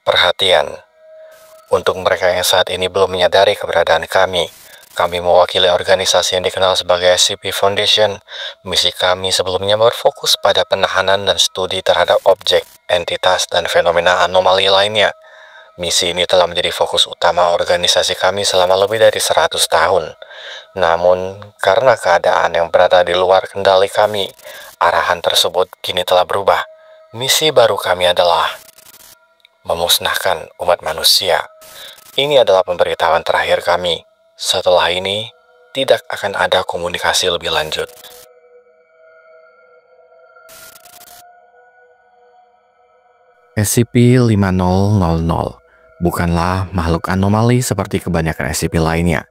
Perhatian, untuk mereka yang saat ini belum menyadari keberadaan kami mewakili organisasi yang dikenal sebagai SCP Foundation. Misi kami sebelumnya berfokus pada penahanan dan studi terhadap objek, entitas, dan fenomena anomali lainnya. Misi ini telah menjadi fokus utama organisasi kami selama lebih dari 100 tahun. Namun, karena keadaan yang berada di luar kendali kami, arahan tersebut kini telah berubah. Misi baru kami adalah memusnahkan umat manusia. Ini adalah pemberitahuan terakhir kami. Setelah ini, tidak akan ada komunikasi lebih lanjut. SCP-5000 bukanlah makhluk anomali seperti kebanyakan SCP lainnya.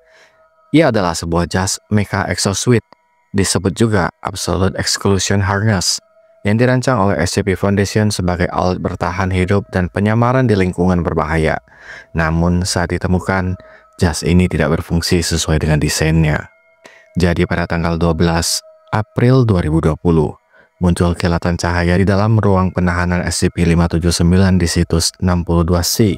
Ia adalah sebuah jas mecha exosuit, disebut juga Absolute Exclusion Harness, yang dirancang oleh SCP Foundation sebagai alat bertahan hidup dan penyamaran di lingkungan berbahaya. Namun saat ditemukan, jas ini tidak berfungsi sesuai dengan desainnya. Jadi pada tanggal 12 April 2020, muncul kilatan cahaya di dalam ruang penahanan SCP-579 di situs 62C.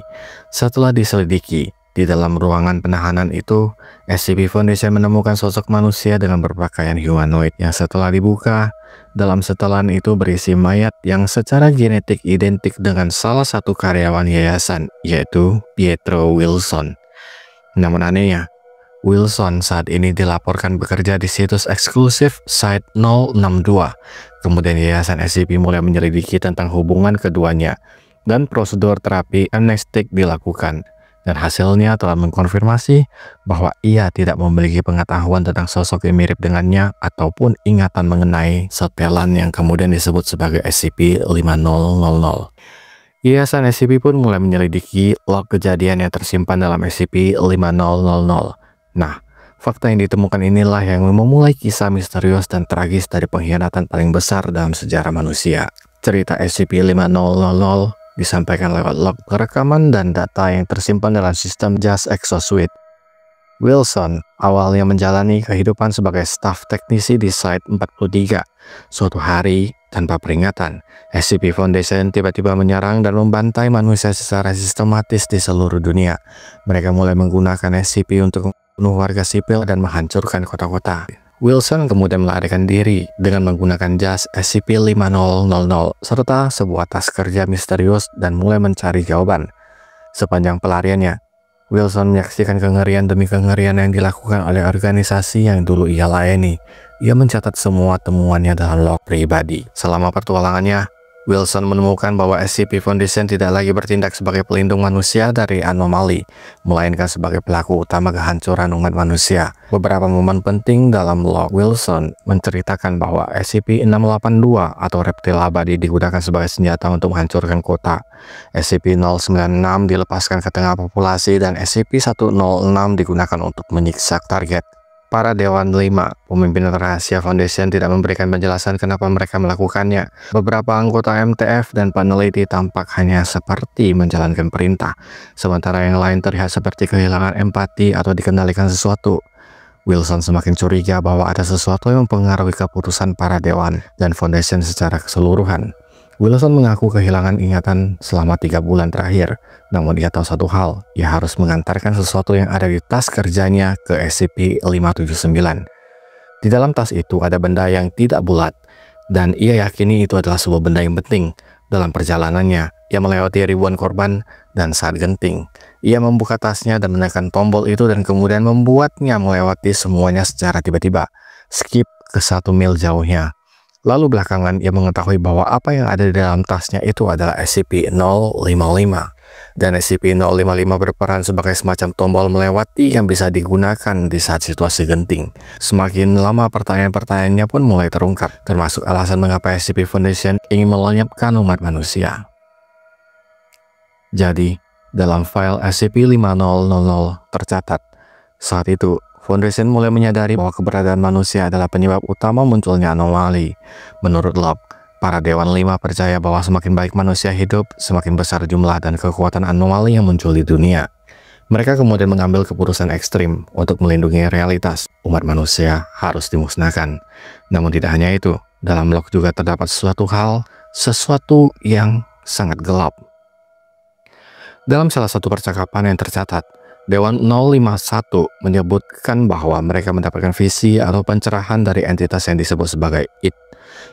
Setelah diselidiki, di dalam ruangan penahanan itu, SCP Foundation menemukan sosok manusia dengan berpakaian humanoid yang setelah dibuka, dalam setelan itu berisi mayat yang secara genetik identik dengan salah satu karyawan yayasan, yaitu Pietro Wilson. Namun anehnya, Wilson saat ini dilaporkan bekerja di situs eksklusif Site-062. Kemudian yayasan SCP mulai menyelidiki tentang hubungan keduanya, dan prosedur terapi amnestik dilakukan. Dan hasilnya telah mengkonfirmasi bahwa ia tidak memiliki pengetahuan tentang sosok yang mirip dengannya ataupun ingatan mengenai setelan yang kemudian disebut sebagai SCP-5000. Yayasan SCP pun mulai menyelidiki log kejadian yang tersimpan dalam SCP-5000. Nah, fakta yang ditemukan inilah yang memulai kisah misterius dan tragis dari pengkhianatan paling besar dalam sejarah manusia. Cerita SCP-5000 disampaikan lewat log rekaman dan data yang tersimpan dalam sistem jas exosuit. Wilson awalnya menjalani kehidupan sebagai staf teknisi di Site-43. Suatu hari, tanpa peringatan, SCP Foundation tiba-tiba menyerang dan membantai manusia secara sistematis di seluruh dunia. Mereka mulai menggunakan SCP untuk membunuh warga sipil dan menghancurkan kota-kota. Wilson kemudian melarikan diri dengan menggunakan jas SCP-5000 serta sebuah tas kerja misterius dan mulai mencari jawaban. Sepanjang pelariannya, Wilson menyaksikan kengerian demi kengerian yang dilakukan oleh organisasi yang dulu ia layani. Ia mencatat semua temuannya dalam log pribadi. Selama petualangannya, Wilson menemukan bahwa SCP Foundation tidak lagi bertindak sebagai pelindung manusia dari anomali, melainkan sebagai pelaku utama kehancuran umat manusia. Beberapa momen penting dalam log Wilson menceritakan bahwa SCP-682 atau reptil abadi digunakan sebagai senjata untuk menghancurkan kota. SCP-096 dilepaskan ke tengah populasi dan SCP-106 digunakan untuk menyiksa target. Para Dewan 5, pemimpin rahasia Foundation, tidak memberikan penjelasan kenapa mereka melakukannya. Beberapa anggota MTF dan peneliti tampak hanya seperti menjalankan perintah, sementara yang lain terlihat seperti kehilangan empati atau dikendalikan sesuatu. Wilson semakin curiga bahwa ada sesuatu yang mempengaruhi keputusan para Dewan dan Foundation secara keseluruhan. Wilson mengaku kehilangan ingatan selama 3 bulan terakhir, namun dia tahu satu hal, ia harus mengantarkan sesuatu yang ada di tas kerjanya ke SCP-579. Di dalam tas itu ada benda yang tidak bulat, dan ia yakini itu adalah sebuah benda yang penting. Dalam perjalanannya, ia melewati ribuan korban, dan saat genting, ia membuka tasnya dan menekan tombol itu dan kemudian membuatnya melewati semuanya secara tiba-tiba, skip ke 1 mil jauhnya. Lalu belakangan ia mengetahui bahwa apa yang ada di dalam tasnya itu adalah SCP-055. Dan SCP-055 berperan sebagai semacam tombol melewati yang bisa digunakan di saat situasi genting. Semakin lama pertanyaan-pertanyaannya pun mulai terungkap, termasuk alasan mengapa SCP Foundation ingin melenyapkan umat manusia. Jadi, dalam file SCP-5000 tercatat, saat itu Foundation mulai menyadari bahwa keberadaan manusia adalah penyebab utama munculnya anomali. Menurut log, para Dewan 5 percaya bahwa semakin baik manusia hidup, semakin besar jumlah dan kekuatan anomali yang muncul di dunia. Mereka kemudian mengambil keputusan ekstrim untuk melindungi realitas. Umat manusia harus dimusnahkan. Namun tidak hanya itu, dalam log juga terdapat sesuatu yang sangat gelap. Dalam salah satu percakapan yang tercatat, Dewan 051 menyebutkan bahwa mereka mendapatkan visi atau pencerahan dari entitas yang disebut sebagai IT.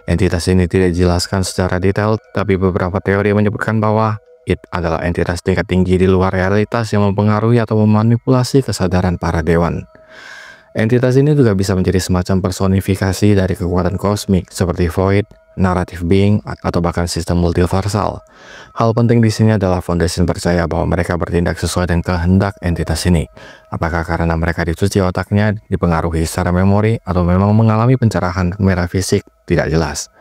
Entitas ini tidak dijelaskan secara detail, tapi beberapa teori menyebutkan bahwa IT adalah entitas tingkat tinggi di luar realitas yang mempengaruhi atau memanipulasi kesadaran para dewan. Entitas ini juga bisa menjadi semacam personifikasi dari kekuatan kosmik seperti Void, Narrative Being, atau bahkan sistem multiversal. Hal penting di sini adalah Foundation percaya bahwa mereka bertindak sesuai dengan kehendak entitas ini. Apakah karena mereka dicuci otaknya, dipengaruhi secara memori, atau memang mengalami pencerahan metafisik, tidak jelas.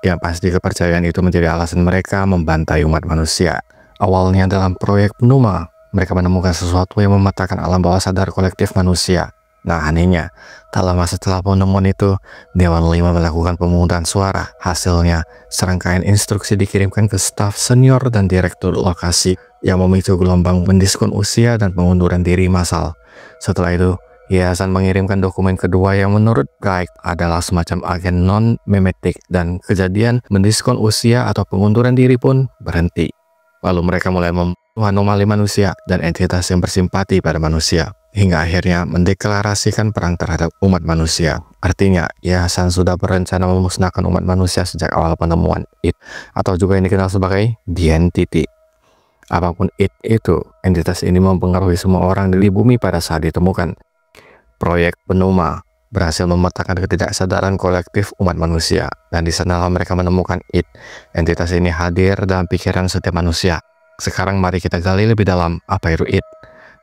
Yang pasti kepercayaan itu menjadi alasan mereka membantai umat manusia. Awalnya dalam proyek Pnuma, mereka menemukan sesuatu yang memetakan alam bawah sadar kolektif manusia. Nah, anehnya, tak lama setelah penemuan itu, Dewan 5 melakukan pemungutan suara. Hasilnya, serangkaian instruksi dikirimkan ke staf senior dan direktur lokasi yang memicu gelombang mendiskon usia dan pengunduran diri massal. Setelah itu, yayasan mengirimkan dokumen kedua yang menurut Guy adalah semacam agen non-memetik, dan kejadian mendiskon usia atau pengunduran diri pun berhenti. Lalu mereka mulai membunuh anomali manusia dan entitas yang bersimpati pada manusia, hingga akhirnya mendeklarasikan perang terhadap umat manusia. Artinya, yayasan sudah berencana memusnahkan umat manusia sejak awal penemuan IT, atau juga yang dikenal sebagai The Entity. Apapun IT itu, entitas ini mempengaruhi semua orang di bumi pada saat ditemukan. Proyek Pnuma berhasil memetakan ketidaksadaran kolektif umat manusia, dan di sanalah mereka menemukan IT. Entitas ini hadir dalam pikiran setiap manusia. Sekarang mari kita gali lebih dalam apa itu IT.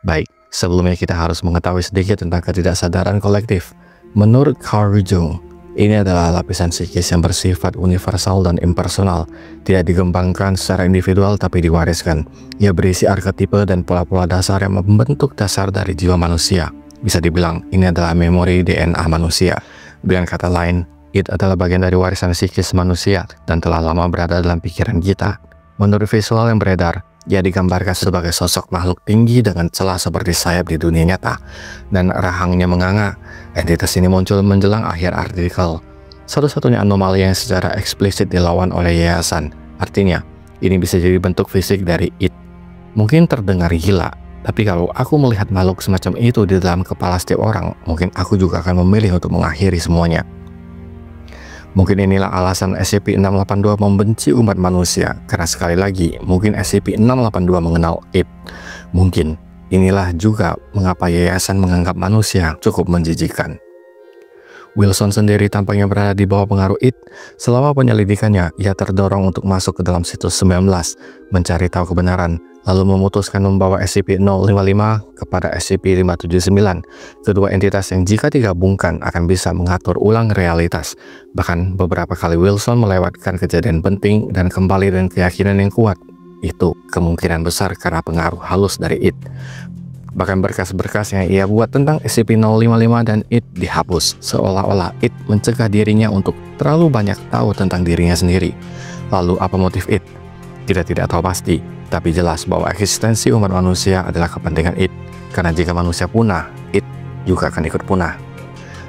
Baik, sebelumnya kita harus mengetahui sedikit tentang ketidaksadaran kolektif. Menurut Carl Jung, ini adalah lapisan psikis yang bersifat universal dan impersonal, tidak dikembangkan secara individual tapi diwariskan. Ia berisi arketipe dan pola-pola dasar yang membentuk dasar dari jiwa manusia. Bisa dibilang, ini adalah memori DNA manusia. Dengan kata lain, IT adalah bagian dari warisan psikis manusia dan telah lama berada dalam pikiran kita. Menurut visual yang beredar, ia digambarkan sebagai sosok makhluk tinggi dengan celah seperti sayap di dunia nyata, dan rahangnya menganga. Entitas ini muncul menjelang akhir artikel. Satu-satunya anomali yang secara eksplisit dilawan oleh yayasan. Artinya, ini bisa jadi bentuk fisik dari IT. Mungkin terdengar gila, tapi kalau aku melihat makhluk semacam itu di dalam kepala setiap orang, mungkin aku juga akan memilih untuk mengakhiri semuanya. Mungkin inilah alasan SCP-682 membenci umat manusia, karena sekali lagi, mungkin SCP-682 mengenal IT. Mungkin inilah juga mengapa yayasan menganggap manusia cukup menjijikan. Wilson sendiri tampaknya berada di bawah pengaruh IT. Selama penyelidikannya, ia terdorong untuk masuk ke dalam situs 19, mencari tahu kebenaran, lalu memutuskan membawa SCP-055 kepada SCP-579, kedua entitas yang jika digabungkan akan bisa mengatur ulang realitas. Bahkan beberapa kali Wilson melewatkan kejadian penting dan kembali dengan keyakinan yang kuat. Itu kemungkinan besar karena pengaruh halus dari IT. Bahkan berkas-berkas yang ia buat tentang SCP-055 dan IT dihapus, seolah-olah IT mencegah dirinya untuk terlalu banyak tahu tentang dirinya sendiri. Lalu apa motif IT? Kita tidak tahu pasti, tapi jelas bahwa eksistensi umat manusia adalah kepentingan IT. Karena jika manusia punah, IT juga akan ikut punah.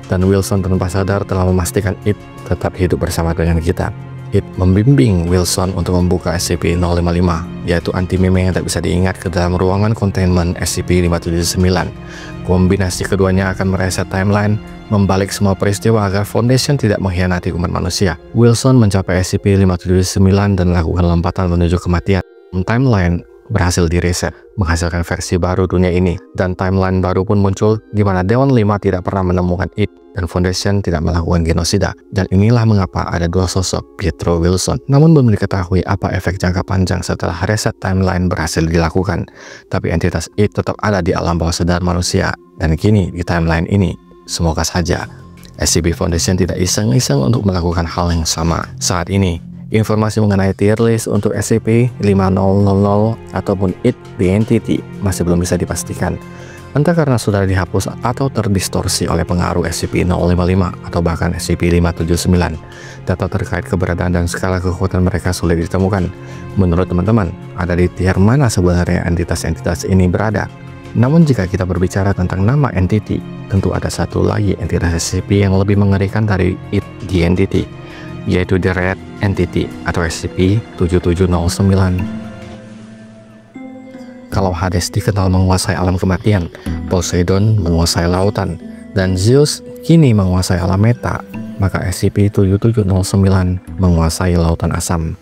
Dan Wilson tanpa sadar telah memastikan IT tetap hidup bersama dengan kita. IT membimbing Wilson untuk membuka SCP-055, yaitu anti-meme yang tak bisa diingat ke dalam ruangan containment SCP-579. Kombinasi keduanya akan mereset timeline, membalik semua peristiwa agar Foundation tidak mengkhianati umat manusia. Wilson mencapai SCP-579 dan melakukan lompatan menuju kematian. Timeline berhasil direset, menghasilkan versi baru dunia ini, dan timeline baru pun muncul di mana Dewan 5 tidak pernah menemukan IT dan Foundation tidak melakukan genosida. Dan inilah mengapa ada dua sosok Pietro Wilson. Namun belum diketahui apa efek jangka panjang setelah reset timeline berhasil dilakukan. Tapi entitas IT tetap ada di alam bawah sadar manusia, dan kini di timeline ini. Semoga saja SCP Foundation tidak iseng-iseng untuk melakukan hal yang sama. Saat ini, informasi mengenai tier list untuk SCP-5000 ataupun IT The Entity masih belum bisa dipastikan. Entah karena sudah dihapus atau terdistorsi oleh pengaruh SCP-055 atau bahkan SCP-579. Data terkait keberadaan dan skala kekuatan mereka sulit ditemukan. Menurut teman-teman, ada di tier mana sebenarnya entitas-entitas ini berada? Namun jika kita berbicara tentang nama entity, tentu ada satu lagi entitas SCP yang lebih mengerikan dari IT The Entity, yaitu The Red Entity atau SCP-7709. Kalau Hades dikenal menguasai alam kematian, Poseidon menguasai lautan, dan Zeus kini menguasai alam meta, maka SCP-7709 menguasai lautan asam.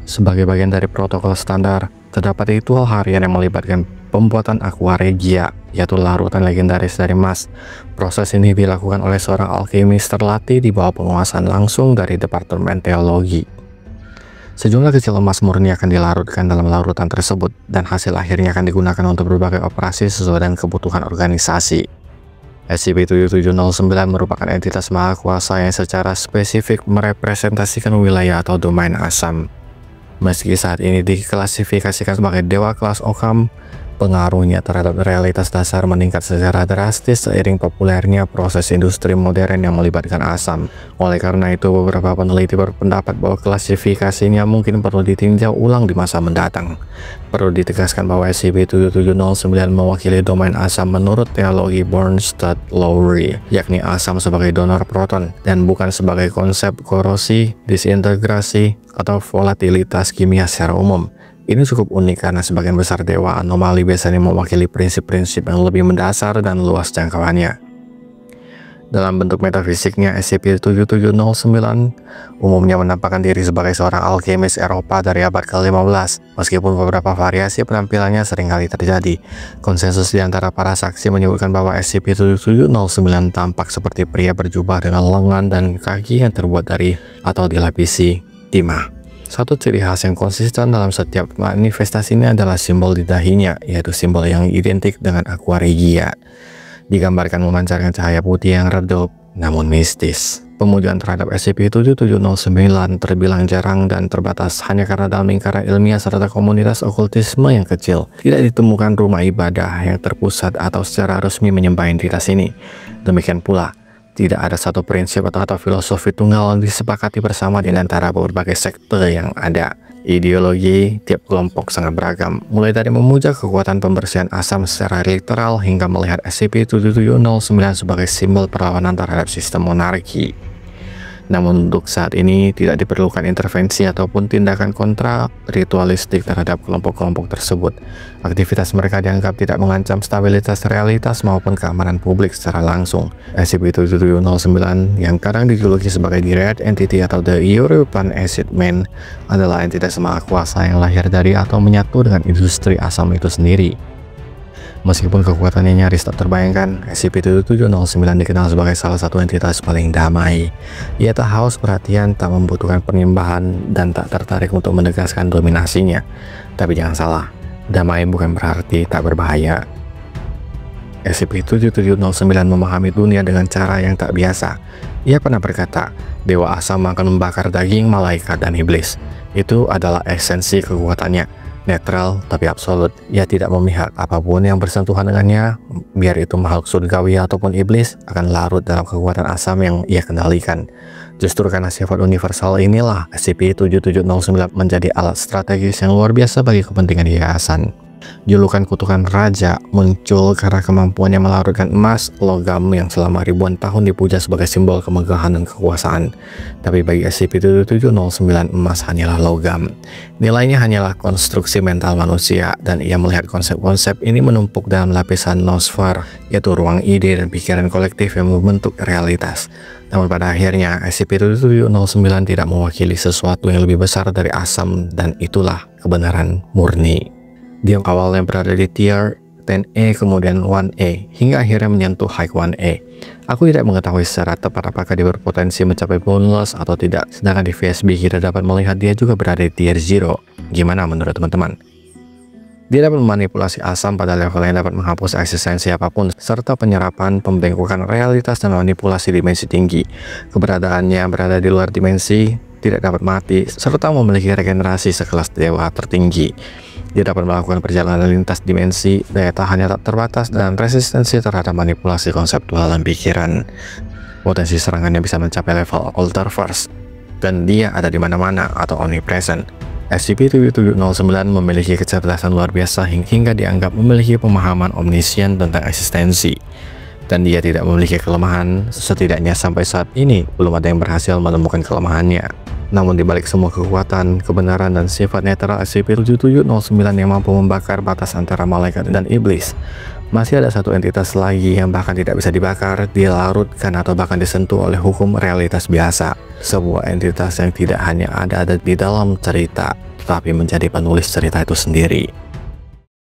Sebagai bagian dari protokol standar, terdapat ritual harian yang melibatkan pembuatan aqua regia, yaitu larutan legendaris dari emas. Proses ini dilakukan oleh seorang alkemis terlatih di bawah penguasaan langsung dari Departemen Teologi. Sejumlah kecil emas murni akan dilarutkan dalam larutan tersebut, dan hasil akhirnya akan digunakan untuk berbagai operasi sesuai dengan kebutuhan organisasi. SCP-7709 merupakan entitas maha kuasa yang secara spesifik merepresentasikan wilayah atau domain asam. Meski saat ini diklasifikasikan sebagai dewa kelas Occam, pengaruhnya terhadap realitas dasar meningkat secara drastis seiring populernya proses industri modern yang melibatkan asam. Oleh karena itu, beberapa peneliti berpendapat bahwa klasifikasinya mungkin perlu ditinjau ulang di masa mendatang. Perlu ditegaskan bahwa SCP-7709 mewakili domain asam menurut teologi Bornstadt-Lowry, yakni asam sebagai donor proton, dan bukan sebagai konsep korosi, disintegrasi, atau volatilitas kimia secara umum. Ini cukup unik karena sebagian besar dewa anomali biasanya mewakili prinsip-prinsip yang lebih mendasar dan luas jangkauannya. Dalam bentuk metafisiknya, SCP-7709 umumnya menampakkan diri sebagai seorang alkemis Eropa dari abad ke-15. Meskipun beberapa variasi penampilannya seringkali terjadi, konsensus di antara para saksi menyebutkan bahwa SCP-7709 tampak seperti pria berjubah dengan lengan dan kaki yang terbuat dari atau dilapisi timah. Satu ciri khas yang konsisten dalam setiap manifestasinya adalah simbol di dahinya, yaitu simbol yang identik dengan aqua regia. Digambarkan memancarkan cahaya putih yang redup, namun mistis. Pemujaan terhadap SCP-7709 terbilang jarang dan terbatas hanya karena dalam lingkaran ilmiah serta komunitas okultisme yang kecil, tidak ditemukan rumah ibadah yang terpusat atau secara resmi menyembah entitas ini. Demikian pula, tidak ada satu prinsip atau filosofi tunggal yang disepakati bersama di antara berbagai sekte yang ada. Ideologi tiap kelompok sangat beragam, mulai dari memuja kekuatan pembersihan asam secara literal hingga melihat SCP-7709 sebagai simbol perlawanan terhadap sistem monarki. Namun untuk saat ini tidak diperlukan intervensi ataupun tindakan kontra ritualistik terhadap kelompok-kelompok tersebut. Aktivitas mereka dianggap tidak mengancam stabilitas realitas maupun keamanan publik secara langsung. SCP-7709 yang kadang dijuluki sebagai The Red Entity atau The European Acid Man adalah entitas maha kuasa yang lahir dari atau menyatu dengan industri asam itu sendiri. Meskipun kekuatannya nyaris tak terbayangkan, SCP-7709 dikenal sebagai salah satu entitas paling damai. Ia tak haus perhatian, tak membutuhkan penyembahan, dan tak tertarik untuk menegaskan dominasinya. Tapi jangan salah, damai bukan berarti tak berbahaya. SCP-7709 memahami dunia dengan cara yang tak biasa. Ia pernah berkata, dewa asam akan membakar daging malaikat dan iblis. Itu adalah esensi kekuatannya. Netral tapi absolut. Ia tidak memihak apapun yang bersentuhan dengannya, biar itu makhluk surgawi ataupun iblis, akan larut dalam kekuatan asam yang ia kendalikan. Justru karena sifat universal inilah SCP-7709 menjadi alat strategis yang luar biasa bagi kepentingan yayasan. Julukan kutukan raja muncul karena kemampuannya melarutkan emas, logam yang selama ribuan tahun dipuja sebagai simbol kemegahan dan kekuasaan. Tapi bagi SCP-7709, emas hanyalah logam. Nilainya hanyalah konstruksi mental manusia, dan ia melihat konsep-konsep ini menumpuk dalam lapisan nosfer, yaitu ruang ide dan pikiran kolektif yang membentuk realitas. Namun pada akhirnya, SCP-7709 tidak mewakili sesuatu yang lebih besar dari asam, dan itulah kebenaran murni. Dia awalnya berada di tier 10A kemudian 1A hingga akhirnya menyentuh high 1A. Aku tidak mengetahui secara tepat apakah dia berpotensi mencapai bonus atau tidak, sedangkan di VSB kita dapat melihat dia juga berada di tier 0. Gimana menurut teman-teman? Dia dapat memanipulasi asam pada level yang dapat menghapus eksistensi apapun, serta penyerapan, pembengkokan realitas, dan manipulasi dimensi tinggi. Keberadaannya berada di luar dimensi, tidak dapat mati, serta memiliki regenerasi sekelas dewa tertinggi. Dia dapat melakukan perjalanan lintas dimensi, daya tahannya tak terbatas, dan resistensi terhadap manipulasi konseptual dan pikiran. Potensi serangannya bisa mencapai level Ultraverse, dan dia ada di mana-mana atau omnipresent. SCP-7709 memiliki kecerdasan luar biasa hingga dianggap memiliki pemahaman omniscient tentang eksistensi. Dan dia tidak memiliki kelemahan, setidaknya sampai saat ini belum ada yang berhasil menemukan kelemahannya. Namun dibalik semua kekuatan, kebenaran, dan sifat netral SCP-7709 yang mampu membakar batas antara malaikat dan iblis, masih ada satu entitas lagi yang bahkan tidak bisa dibakar, dilarutkan, atau bahkan disentuh oleh hukum realitas biasa. Sebuah entitas yang tidak hanya ada di dalam cerita, tapi menjadi penulis cerita itu sendiri.